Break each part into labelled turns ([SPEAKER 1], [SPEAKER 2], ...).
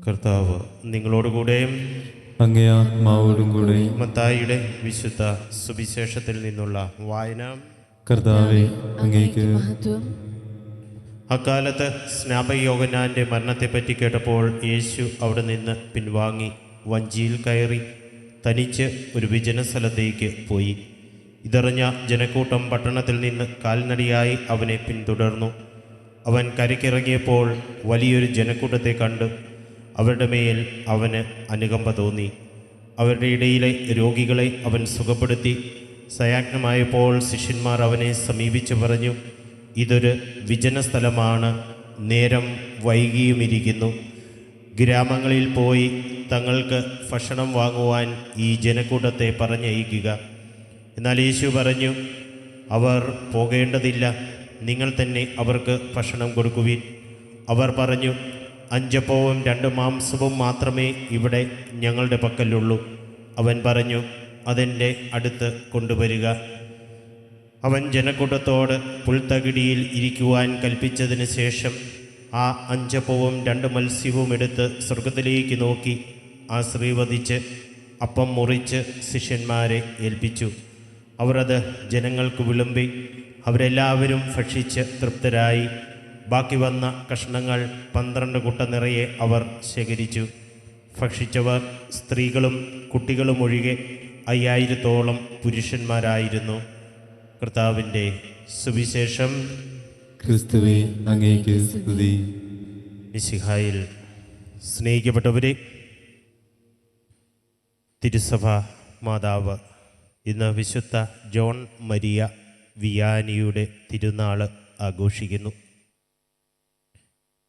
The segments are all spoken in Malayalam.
[SPEAKER 1] കർത്താവ് നിങ്ങളോടുകൂടെയും
[SPEAKER 2] അങ്ങേ ആത്മാവോടും കൂടെ.
[SPEAKER 1] മത്തായിയുടെ വിശുദ്ധ സുവിശേഷത്തിൽ നിന്നുള്ള വായന.
[SPEAKER 2] കർത്താവേ, അങ്ങേക്ക്
[SPEAKER 3] മഹത്വം.
[SPEAKER 1] അക്കാലത്ത് സ്നാപകയോഹന്നാന്റെ മരണത്തെപ്പറ്റി കേട്ടപ്പോൾ യേശു അവിടെ നിന്ന് പിൻവാങ്ങി വഞ്ചിയിൽ കയറി തനിച്ച് ഒരു വിജനസ്ഥലത്തേക്ക് പോയി. ഇതറിഞ്ഞ ജനക്കൂട്ടം പട്ടണത്തിൽ നിന്ന് കാൽനടയായി അവനെ പിന്തുടർന്നു. അവൻ കരയ്ക്കിറങ്ങിയപ്പോൾ വലിയൊരു ജനക്കൂട്ടത്തെ കണ്ട് അവരുടെ മേൽ അവന് അനുകമ്പ തോന്നി. അവരുടെ ഇടയിലെ രോഗികളെ അവൻ സുഖപ്പെടുത്തി. സയാജ്ഞമായപ്പോൾ ശിഷ്യന്മാർ അവനെ സമീപിച്ചു പറഞ്ഞു, ഇതൊരു വിജനസ്ഥലമാണ്, നേരം വൈകിയുമിരിക്കുന്നു. ഗ്രാമങ്ങളിൽ പോയി തങ്ങൾക്ക് ഭക്ഷണം വാങ്ങുവാൻ ഈ ജനക്കൂട്ടത്തെ പറഞ്ഞയക്കുക. എന്നാൽ യേശു പറഞ്ഞു, അവർ പോകേണ്ടതില്ല, നിങ്ങൾ തന്നെ അവർക്ക് ഭക്ഷണം കൊടുക്കുവിൻ. അവർ പറഞ്ഞു, 5 അപ്പവും 2 മാംസവും മാത്രമേ ഇവിടെ ഞങ്ങളുടെ പക്കലുള്ളൂ. അവൻ പറഞ്ഞു, അതെൻ്റെ അടുത്ത് കൊണ്ടുവരിക. അവൻ ജനക്കൂട്ടത്തോട് പുൽത്തകിടിയിൽ ഇരിക്കുവാൻ കൽപ്പിച്ചതിന് ശേഷം ആ 5 അപ്പവും 2 മത്സ്യവും എടുത്ത് സ്വർഗത്തിലേക്ക് നോക്കി ആശീർവദിച്ച് അപ്പം മുറിച്ച് ശിഷ്യന്മാരെ ഏൽപ്പിച്ചു. അവർ അത് ജനങ്ങൾക്ക് വിളമ്പി. അവരെല്ലാവരും ഭക്ഷിച്ച് തൃപ്തരായി. ബാക്കി വന്ന കഷ്ണങ്ങൾ 12 കുട്ട നിറയെ അവർ ശേഖരിച്ചു. ഭക്ഷിച്ചവർ സ്ത്രീകളും കുട്ടികളും ഒഴികെ 5000-ഓളം പുരുഷന്മാരായിരുന്നു. കർത്താവിൻ്റെ സുവിശേഷം.
[SPEAKER 2] ക്രിസ്തുവേ, അങ്ങേക്ക് സ്തുതി.
[SPEAKER 1] മിശിഹായിൽ സ്നേഹിക്കപ്പെട്ടവരെ, തിരുസഭ മാതാവ് ഇന്ന് വിശുദ്ധ ജോൺ മരിയ വിയാനിയുടെ തിരുനാൾ ആഘോഷിക്കുന്നു.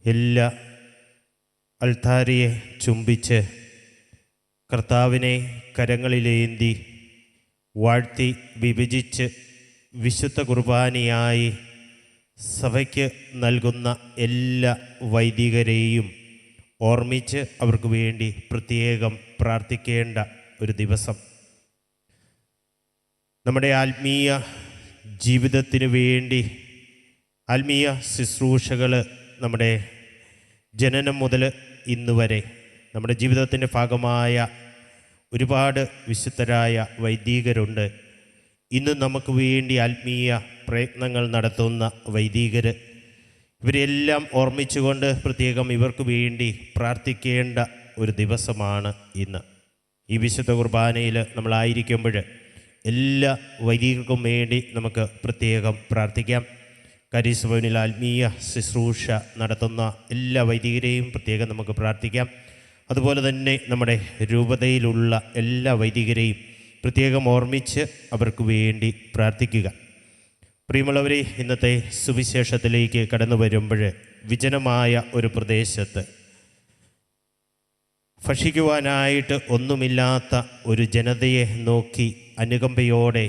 [SPEAKER 1] എല്ലാ അൾത്താരയെ ചുംബിച്ച് കർത്താവിനെ കരങ്ങളിലേന്തി വാഴ്ത്തി വിഭജിച്ച് വിശുദ്ധ കുർബാനയായി സഭയ്ക്ക് നൽകുന്ന എല്ലാ വൈദികരെയും ഓർമ്മിച്ച് അവർക്ക് വേണ്ടി പ്രത്യേകം പ്രാർത്ഥിക്കേണ്ട ഒരു ദിവസം. നമ്മുടെ ആത്മീയ ജീവിതത്തിനു വേണ്ടി ആത്മീയ ശുശ്രൂഷകൾ നമ്മുടെ ജനനം മുതൽ ഇന്ന് വരെ നമ്മുടെ ജീവിതത്തിൻ്റെ ഭാഗമായ ഒരുപാട് വിശുദ്ധരായ വൈദികരുണ്ട്. ഇന്ന് നമുക്ക് വേണ്ടി ആത്മീയ പ്രയത്നങ്ങൾ നടത്തുന്ന വൈദികർ, ഇവരെല്ലാം ഓർമ്മിച്ചുകൊണ്ട് പ്രത്യേകം ഇവർക്ക് വേണ്ടി പ്രാർത്ഥിക്കേണ്ട ഒരു ദിവസമാണ് ഇന്ന്. ഈ വിശുദ്ധ കുർബാനയിൽ നമ്മളായിരിക്കുമ്പോൾ എല്ലാ വൈദികർക്കും വേണ്ടി നമുക്ക് പ്രത്യേകം പ്രാർത്ഥിക്കാം. കരീസ് ഭവനിൽ ആത്മീയ ശുശ്രൂഷ നടത്തുന്ന എല്ലാ വൈദികരെയും പ്രത്യേകം നമുക്ക് പ്രാർത്ഥിക്കാം. അതുപോലെ തന്നെ നമ്മുടെ രൂപതയിലുള്ള എല്ലാ വൈദികരെയും പ്രത്യേകം ഓർമ്മിച്ച് അവർക്ക് വേണ്ടി പ്രാർത്ഥിക്കുക. പ്രിയമുള്ളവരെ, ഇന്നത്തെ സുവിശേഷത്തിലേക്ക് കടന്നു വരുമ്പോൾ വിജനമായ ഒരു പ്രദേശത്ത് ഭക്ഷിക്കുവാനായിട്ട് ഒന്നുമില്ലാത്ത ഒരു ജനതയെ നോക്കി അനുകമ്പയോടെ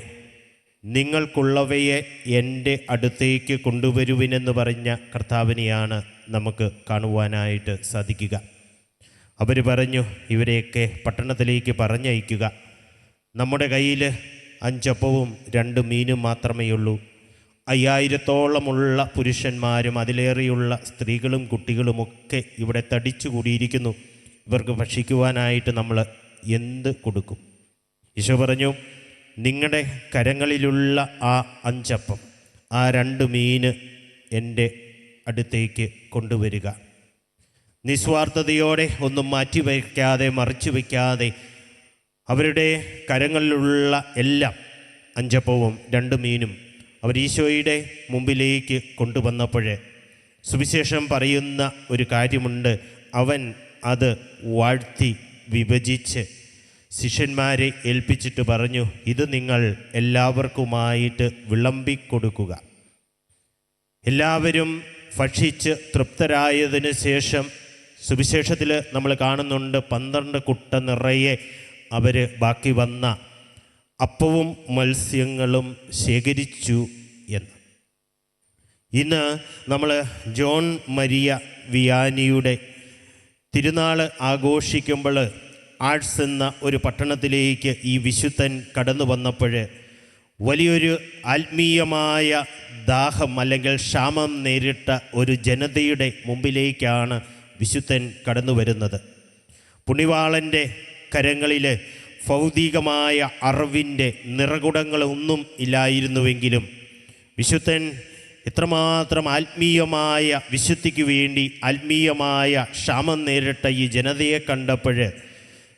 [SPEAKER 1] നിങ്ങൾക്കുള്ളവയെ എൻ്റെ അടുത്തേക്ക് കൊണ്ടുവരുവിനെന്ന് പറഞ്ഞ കർത്താവിനെയാണ് നമുക്ക് കാണുവാനായിട്ട് സാധിക്കുക. അവർ പറഞ്ഞു, ഇവരെയൊക്കെ പട്ടണത്തിലേക്ക് പറഞ്ഞയക്കുക. നമ്മുടെ കയ്യിൽ 5 അപ്പവും 2 മീനും മാത്രമേ ഉള്ളൂ. 5000-ഓളമുള്ള പുരുഷന്മാരും അതിലേറെയുള്ള സ്ത്രീകളും കുട്ടികളുമൊക്കെ ഇവിടെ തടിച്ചു കൂടിയിരിക്കുന്നു. ഇവർക്ക് ഭക്ഷിക്കുവാനായിട്ട് നമ്മൾ എന്ത് കൊടുക്കും? ഈശോ പറഞ്ഞു, നിങ്ങളുടെ കരങ്ങളിലുള്ള ആ 5 അപ്പം, ആ 2 മീന് എൻ്റെ അടുത്തേക്ക് കൊണ്ടുവരിക. നിസ്വാർത്ഥതയോടെ ഒന്നും മാറ്റിവയ്ക്കാതെ മറിച്ചു വയ്ക്കാതെ അവരുടെ കരങ്ങളിലുള്ള എല്ലാം 5 അപ്പവും 2 മീനും അവർ ഈശോയുടെ മുമ്പിലേക്ക് കൊണ്ടുവന്നപ്പോൾ സുവിശേഷം പറയുന്ന ഒരു കാര്യമുണ്ട്. അവൻ അത് വാഴ്ത്തി വിഭജിച്ച് ശിഷ്യന്മാരെ ഏൽപ്പിച്ചിട്ട് പറഞ്ഞു, ഇത് നിങ്ങൾ എല്ലാവർക്കുമായിട്ട് വിളമ്പിക്കൊടുക്കുക. എല്ലാവരും ഭക്ഷിച്ച് തൃപ്തരായതിനു ശേഷം സുവിശേഷത്തിൽ നമ്മൾ കാണുന്നുണ്ട് 12 കുട്ട നിറയെ അവർ ബാക്കി വന്ന അപ്പവും മത്സ്യങ്ങളും ശേഖരിച്ചു എന്ന്. ഇന്ന് നമ്മൾ ജോൺ മരിയ വിയാനിയുടെ തിരുനാൾ ആഘോഷിക്കുമ്പോൾ ആഴ്സ് എന്ന ഒരു പട്ടണത്തിലേക്ക് ഈ വിശുദ്ധൻ കടന്നു വന്നപ്പോൾ വലിയൊരു ആത്മീയമായ ദാഹം അല്ലെങ്കിൽ ക്ഷാമം നേരിട്ട ഒരു ജനതയുടെ മുമ്പിലേക്കാണ് വിശുദ്ധൻ കടന്നു വരുന്നത്. പുണ്യവാളൻ്റെ കരങ്ങളിൽ ഭൗതികമായ അറിവിൻ്റെ നിറകുടങ്ങളൊന്നും ഇല്ലായിരുന്നുവെങ്കിലും വിശുദ്ധൻ എത്രമാത്രം ആത്മീയമായ വിശുദ്ധിക്ക് വേണ്ടി ആത്മീയമായ ക്ഷാമം നേരിട്ട ഈ ജനതയെ കണ്ടപ്പോൾ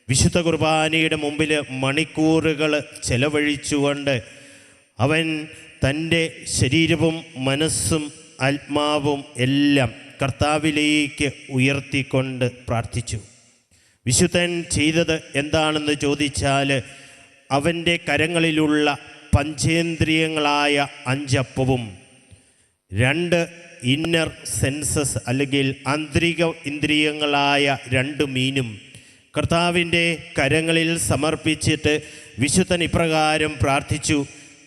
[SPEAKER 1] വിശുദ്ധ കുർബാനയുടെ മുമ്പിൽ മണിക്കൂറുകൾ ചെലവഴിച്ചുകൊണ്ട് അവൻ തൻ്റെ ശരീരവും മനസ്സും ആത്മാവും എല്ലാം കർത്താവിലേക്ക് ഉയർത്തിക്കൊണ്ട് പ്രാർത്ഥിച്ചു. വിശുദ്ധൻ ചെയ്തത് എന്താണെന്ന് ചോദിച്ചാൽ അവൻ്റെ കരങ്ങളിലുള്ള പഞ്ചേന്ദ്രിയങ്ങളായ 5 അപ്പവും 2 ഇന്നർ സെൻസസ് അല്ലെങ്കിൽ ആന്തരിക ഇന്ദ്രിയങ്ങളായ 2 മീനും കർത്താവിൻ്റെ കരങ്ങളിൽ സമർപ്പിച്ചിട്ട് വിശുദ്ധൻ ഇപ്രകാരം പ്രാർത്ഥിച്ചു: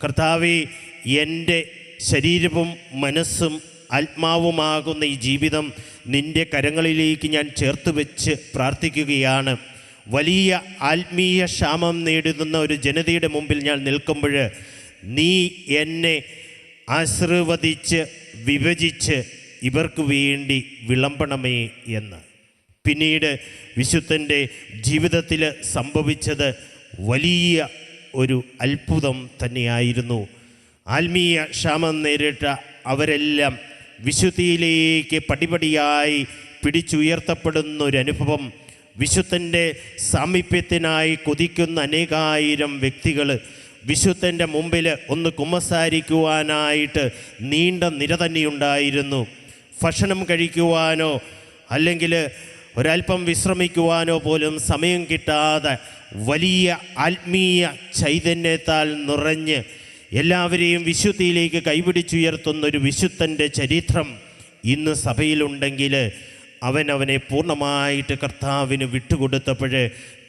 [SPEAKER 1] കർത്താവേ, എൻ്റെ ശരീരവും മനസ്സും ആത്മാവുമാകുന്ന ഈ ജീവിതം നിൻ്റെ കരങ്ങളിലേക്ക് ഞാൻ ചേർത്ത് വെച്ച് പ്രാർത്ഥിക്കുകയാണ്. വലിയ ആത്മീയ ക്ഷാമം നേടുന്ന ഒരു ജനതയുടെ മുമ്പിൽ ഞാൻ നിൽക്കുമ്പോൾ നീ എന്നെ ആശീർവദിച്ച് വിഭജിച്ച് ഇവർക്ക് വേണ്ടി വിളമ്പണമേ എന്ന്. പിന്നീട് വിശുദ്ധൻ്റെ ജീവിതത്തിൽ സംഭവിച്ചത് വലിയ ഒരു അത്ഭുതം തന്നെയായിരുന്നു. ആത്മീയ ക്ഷാമം നേരിട്ട അവരെല്ലാം വിശുദ്ധിയിലേക്ക് പടിപടിയായി പിടിച്ചുയർത്തപ്പെടുന്നൊരനുഭവം, വിശുദ്ധൻ്റെ സാമീപ്യത്തിനായി കൊതിക്കുന്ന അനേകായിരം വ്യക്തികൾ വിശുദ്ധൻ്റെ മുമ്പിൽ ഒന്ന് കുമ്പസാരിക്കുവാനായിട്ട് നീണ്ട നിര തന്നെയുണ്ടായിരുന്നു. ഭക്ഷണം കഴിക്കുവാനോ അല്ലെങ്കിൽ ഒരൽപ്പം വിശ്രമിക്കുവാനോ പോലും സമയം കിട്ടാതെ വലിയ ആത്മീയ ചൈതന്യത്താൽ നിറഞ്ഞ് എല്ലാവരെയും വിശുദ്ധിയിലേക്ക് കൈപിടിച്ചുയർത്തുന്നൊരു വിശുദ്ധൻ്റെ ചരിത്രം ഇന്ന് സഭയിലുണ്ടെങ്കിൽ അവനെ പൂർണ്ണമായിട്ട് കർത്താവിന് വിട്ടുകൊടുത്തപ്പോൾ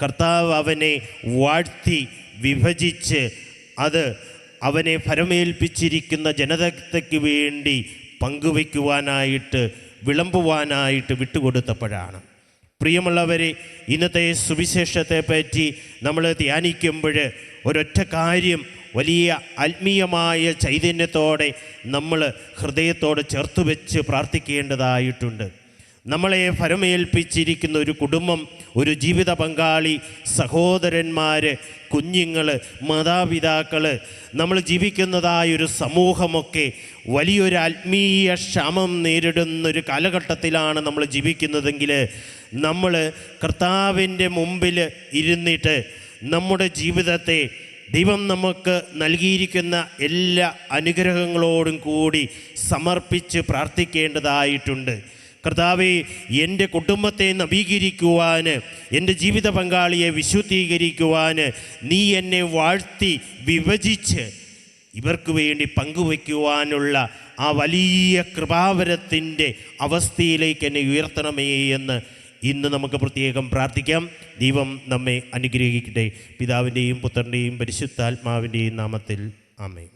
[SPEAKER 1] കർത്താവ് അവനെ വാഴ്ത്തി വിഭജിച്ച് അത് അവനെ ഫലമേൽപ്പിച്ചിരിക്കുന്ന ജനതയ്ക്ക് വേണ്ടി പങ്കുവയ്ക്കുവാനായിട്ട് വിളമ്പുവാനായിട്ട് വിട്ടുകൊടുത്തപ്പോഴാണ്. പ്രിയമുള്ളവരെ, ഇന്നത്തെ സുവിശേഷത്തെ പറ്റി നമ്മൾ ധ്യാനിക്കുമ്പോൾ ഒരൊറ്റ കാര്യം വലിയ ആത്മീയമായ ചൈതന്യത്തോടെ നമ്മൾ ഹൃദയത്തോട് ചേർത്ത് വെച്ച് പ്രാർത്ഥിക്കേണ്ടതായിട്ടുണ്ട്. നമ്മളെ ഫലമേൽപ്പിച്ചിരിക്കുന്ന ഒരു കുടുംബം, ഒരു ജീവിത പങ്കാളി, സഹോദരന്മാർ, കുഞ്ഞുങ്ങൾ, മാതാപിതാക്കൾ, നമ്മൾ ജീവിക്കുന്നതായൊരു സമൂഹമൊക്കെ വലിയൊരു ആത്മീയ ക്ഷാമം നേരിടുന്നൊരു കാലഘട്ടത്തിലാണ് നമ്മൾ ജീവിക്കുന്നതെങ്കിൽ നമ്മൾ കർത്താവിൻ്റെ മുമ്പിൽ ഇരുന്നിട്ട് നമ്മുടെ ജീവിതത്തെ ദൈവം നമുക്ക് നൽകിയിരിക്കുന്ന എല്ലാ അനുഗ്രഹങ്ങളോടും കൂടി സമർപ്പിച്ച് പ്രാർത്ഥിക്കേണ്ടതായിട്ടുണ്ട്. കർത്താവേ, എൻ്റെ കുടുംബത്തെ നവീകരിക്കുവാൻ, എൻ്റെ ജീവിത പങ്കാളിയെ വിശുദ്ധീകരിക്കുവാൻ നീ എന്നെ വാഴ്ത്തി വിഭജിച്ച് ഇവർക്ക് വേണ്ടി പങ്കുവയ്ക്കുവാനുള്ള ആ വലിയ കൃപാവരത്തിൻ്റെ അവസ്ഥയിലേക്ക് എന്നെ ഉയർത്തണമേ എന്ന് ഇന്ന് നമുക്ക് പ്രത്യേകം പ്രാർത്ഥിക്കാം. ദൈവം നമ്മെ അനുഗ്രഹിക്കട്ടെ. പിതാവിൻ്റെയും പുത്രൻ്റെയും പരിശുദ്ധാത്മാവിൻ്റെയും നാമത്തിൽ ആമേൻ.